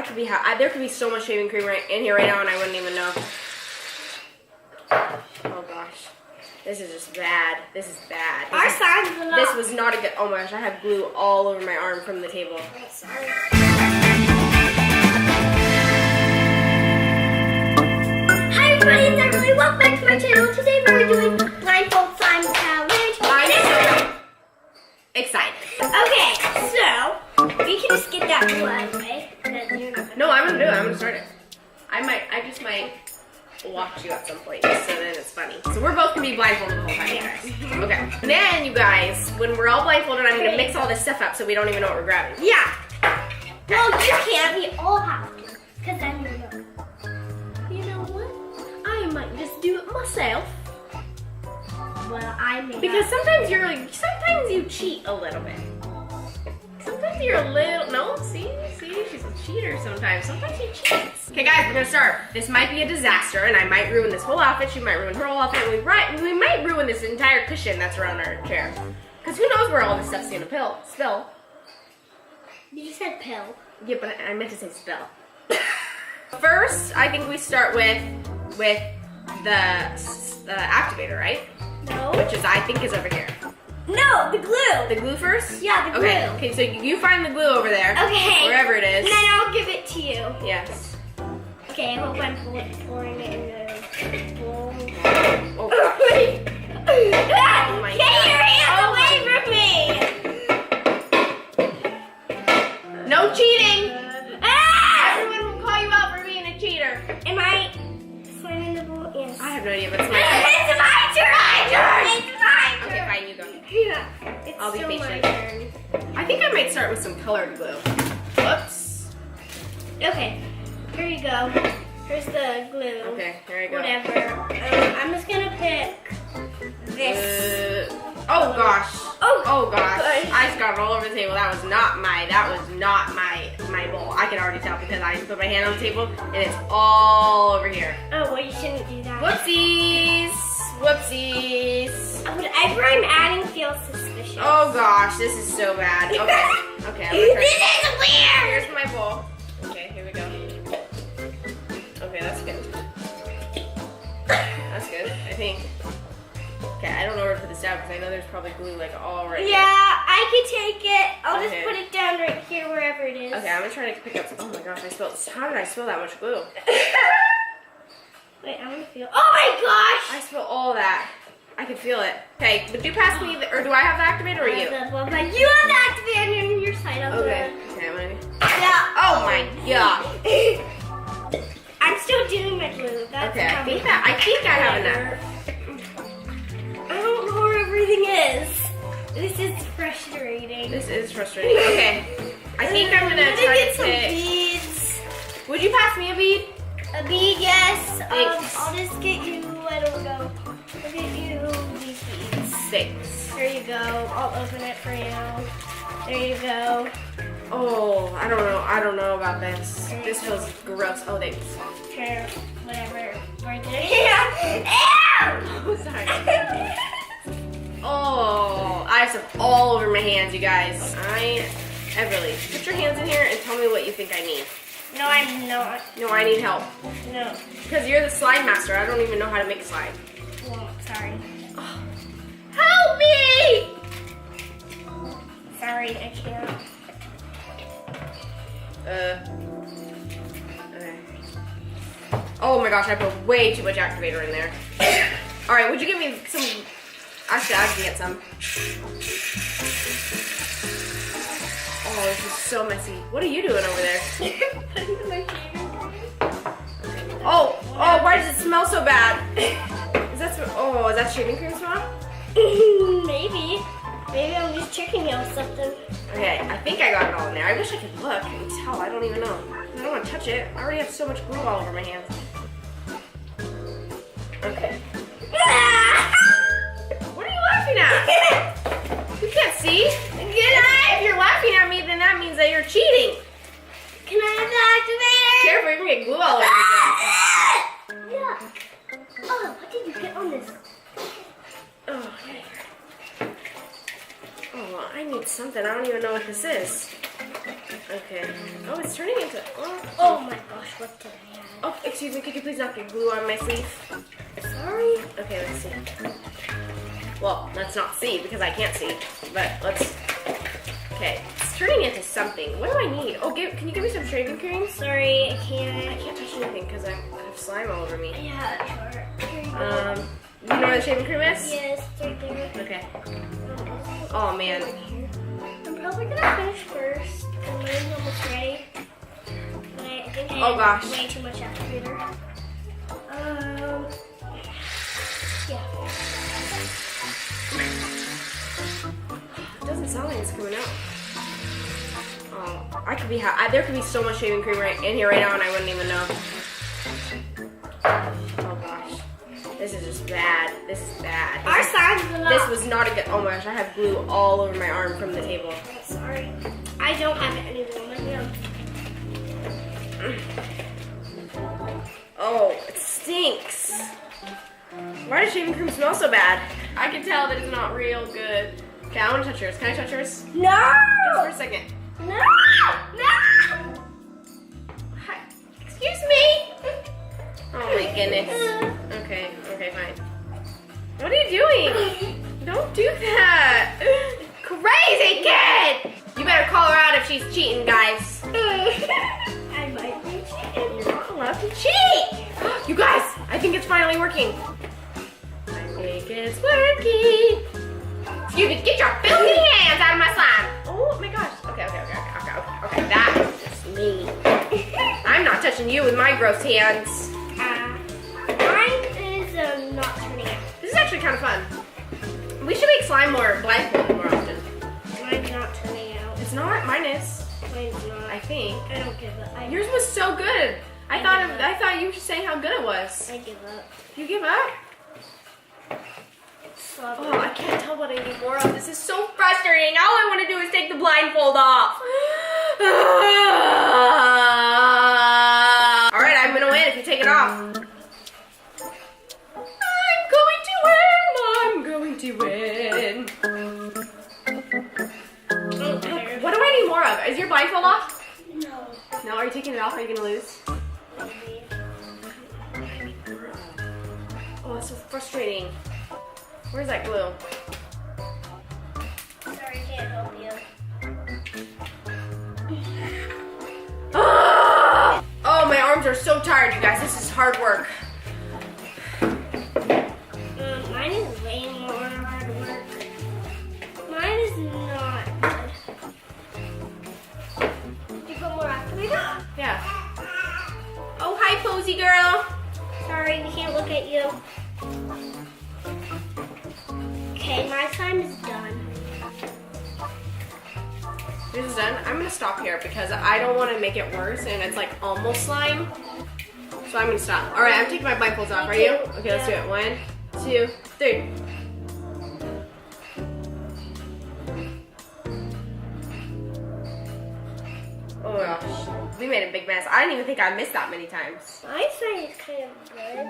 there could be so much shaving cream in here right now, and I wouldn't even know. Oh gosh, this is just bad. This is bad. Our sign's enough. This was not a good. Oh my gosh, I have glue all over my arm from the table. Oh, sorry. Hi everybody, it's EVERLEIGH. Welcome back to my channel. Today we're doing blindfold slime challenge. I'm so excited. Okay, so we can just get that glue out of the way. No, I'm gonna do it. I'm gonna start it. I just might watch you at some point, so then it's funny. So we're both gonna be blindfolded the whole time, you guys. Okay. And then, you guys, when we're all blindfolded, I'm gonna mix all this stuff up so we don't even know what we're grabbing. Yeah. Well, you can't. We all have to, because then you know. You know what? I might just do it myself. Well, I may. Because sometimes you cheat a little bit. Sometimes you're a little, no, see, she's a cheater sometimes. Sometimes she cheats. Okay guys, we're gonna start. This might be a disaster and I might ruin this whole outfit. She might ruin her whole outfit. We might ruin this entire cushion that's around our chair. Because who knows where all this stuff's gonna spill. You just said pill. Yeah, but I meant to say spill. First, I think we start with the activator, right? No. Which is, I think, is over here. No, the glue. The glue first? Yeah, the glue. Okay, so you find the glue over there. Okay. Wherever it is. And then I'll give it to you. Yes. Okay, I hope I'm pouring it in the bowl. Oh, gosh. Oh my Get your God. hands away from me! No cheating! Ah! Everyone will call you out for being a cheater. Am I slamming the bowl? Yes. I have no idea, but it's my It's my turn! It's my turn! Okay, fine, you go. Yeah. It's I'll be still patient. my turn. I think I might start with some colored glue. Whoops. Okay, here you go. Here's the glue. Okay, here I go. Whatever. I'm just gonna pick this. Oh gosh. Oh gosh. Gosh. I just got it all over the table. That was not my bowl. I can already tell because I put my hand on the table and it's all over here. Oh, well, you shouldn't do that. Whoopsies. Whoopsies. Whatever I'm adding feels suspicious. Oh gosh, this is so bad. Okay. Okay, I'm gonna This try. is weird! Here's my bowl. Okay, here we go. Okay, that's good. That's good, I think. Okay, I don't know where to put this down because I know there's probably glue like all right Yeah, I can take it. I'll Okay. just put it down right here, wherever it is. there. Okay, I'm gonna try to pick up. Oh my gosh, how did I spill that much glue? Wait, I want to feel. Oh my gosh! I spilled all that. I can feel it. Okay, but do pass me, or do I have the activator or you? But you have the activator on your side of Okay, the. okay, I'm gonna. Yeah. Oh my god. I'm still doing my glue. That's Okay, I probably think I have enough. I don't know where everything is. This is frustrating. This is frustrating. Okay, I think I'm gonna try get to some pick. beads. Would you pass me a bead? A bead, yes. Thanks. I'll just get you. I don't know. I'll get you these beads. Thanks. Here you go. I'll open it for you. There you go. Oh, I don't know about this. This feels gross. Oh, thanks. Here, whatever. Right there. Yeah. Oh, sorry. Oh, I have stuff all over my hands, you guys. Everly, put your hands in here and tell me what you think I need. No, I'm not. No, I need help. No. Because you're the slime master. I don't even know how to make slime. Well, sorry. Oh. Help me! Sorry, I can't. Okay. Oh my gosh, I put way too much activator in there. Alright, would you give me some? Actually, I can get some. Oh, this is so messy. What are you doing over there? Oh, why does it smell so bad? Is that shaving cream smell? Maybe. Maybe I'm just tricking you with something. Okay, I think I got it all in there. I wish I could look and tell. I don't even know. I don't want to touch it. I already have so much glue all over my hands. Okay. What are you laughing at? You can't see. If you're laughing at me, then that means that you're cheating. Can I have the activator? Careful, you're gonna get glue all over your hands. Yeah. Oh, what did you get on this? Oh, okay. Oh, well, I need something. I don't even know what this is. Okay. Oh, it's turning into. Oh my gosh, what did I have? Oh, excuse me. Could you please not get glue on my sleeve? Sorry. Okay, let's see. Well, let's not see because I can't see. But let's. Okay, it's turning into something. What do I need? Oh, can you give me some shaving cream? Sorry, I I can't. can't touch anything because I have slime all over me. Yeah, sure. Here you go. You know where the shaving cream is? Yes, it's right there. Okay. Oh man. I'm probably gonna finish first because mine's almost ready. But I think I Oh, gosh. have way too much activator. Yeah. It doesn't sound like it's coming out. Oh, there could be so much shaving cream right in here right now and I wouldn't even know. Oh gosh. This is just bad. This is bad. Our side's enough. This was not a good. Oh my gosh, I have glue all over my arm from the table. Sorry. I don't have any glue on my hand. Oh, it stinks. Why does shaving cream smell so bad? I can tell that it's not real good. Okay, I want to touch yours. Can I touch yours? No! Just for a second. No! No! Hi. Excuse me. Oh my goodness. Okay, fine. What are you doing? Don't do that. Crazy kid! You better call her out if she's cheating, guys. I might be cheating. You're not allowed to cheat. You guys, I think it's finally working. I think it's working. Excuse me, get your filthy hands out of my slime. Oh my gosh. Okay. That was just me. I'm not touching you with my gross hands. Mine is not turning out. This is actually kind of fun. We should make slime more blindfolded more often. Mine's not turning out. It's not. Mine is. Mine's not. I think. I don't give up. Yours was so good. I thought you were saying how good it was. I give up. You give up? Stop Oh, I can't tell what I need more of. This is so frustrating. All I want to do is take the blindfold off. All right, I'm gonna win if you take it off. I'm going to win. What do I need more of? Is your blindfold off? No. No, are you taking it off? Are you gonna lose? Maybe. Oh, that's so frustrating. Where's that glue? Sorry, can't help you. Ah! Oh, my arms are so tired, you guys. This is hard work. Mine is way more hard work. Mine is not good. Did you put more activator? Yeah. Oh, hi, Posy girl. Sorry, we can't look at you. Okay, my slime is done. This is done. I'm gonna stop here because I don't want to make it worse and it's like almost slime. So I'm gonna stop. All right, I'm taking my blindfolds off. Are you? Okay, let's do it. 1, 2, 3. Oh my gosh, we made a big mess. I didn't even think I missed that many times. My slime is kind of good.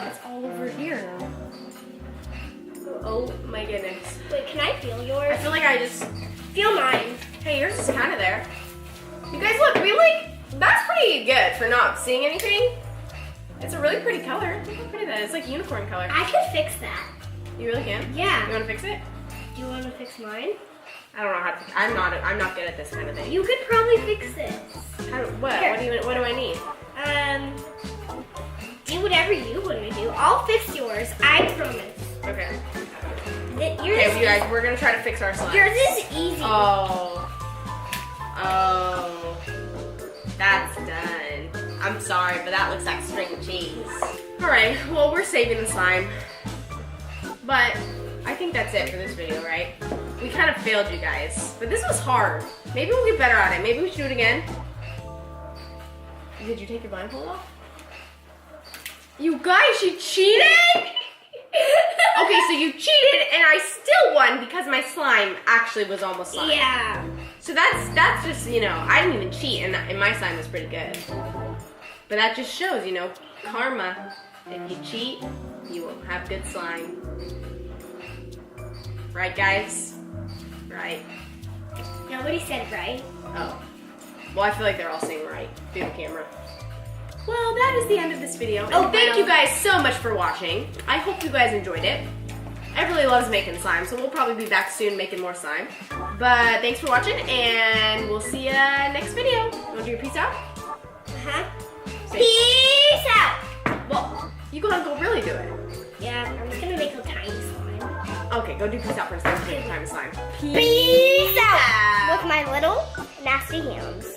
It's all over here though. Oh my goodness. Wait, can I feel I yours? feel like I just. Feel mine. Hey, yours is kind of there. You guys look, that's pretty good for not seeing anything. It's a really pretty color. Look how pretty that is. It's like unicorn color. I could fix that. You really can? Yeah. You want to fix it? Do you want to fix mine? I don't know how to fix it. I'm not good at this kind of thing. You could probably fix it. What? Here. What do I need? Do whatever you want to do. I'll fix yours. I promise. Okay. Yours Okay, you guys, we're gonna try to fix our slime. Yours is easy. Oh, that's done. I'm sorry, but that looks like string cheese. All right, well, we're saving the slime. But I think that's it for this video, right? We kind of failed you guys, but this was hard. Maybe we'll get better at it. Maybe we should do it again. Did you take your blindfold off? You guys, she cheated? Okay, so you cheated and I still won because my slime actually was almost slime. Yeah. So that's just, I didn't even cheat and my slime was pretty good. But that just shows, karma. If you cheat, you won't have good slime. Right, guys? Right. Nobody said right. Oh. Well, I feel like they're all saying right through the camera. Well, that is the end of this video. And thank you guys so much for watching. I hope you guys enjoyed it. Everleigh loves making slime, so we'll probably be back soon making more slime. But thanks for watching, and we'll see you next video. You want to do your peace out? Peace out. Well, you gotta go really do it. Yeah, I'm just gonna make a tiny slime. Okay, go do peace out first, then we'll make a tiny slime. Peace out. With my little nasty hands.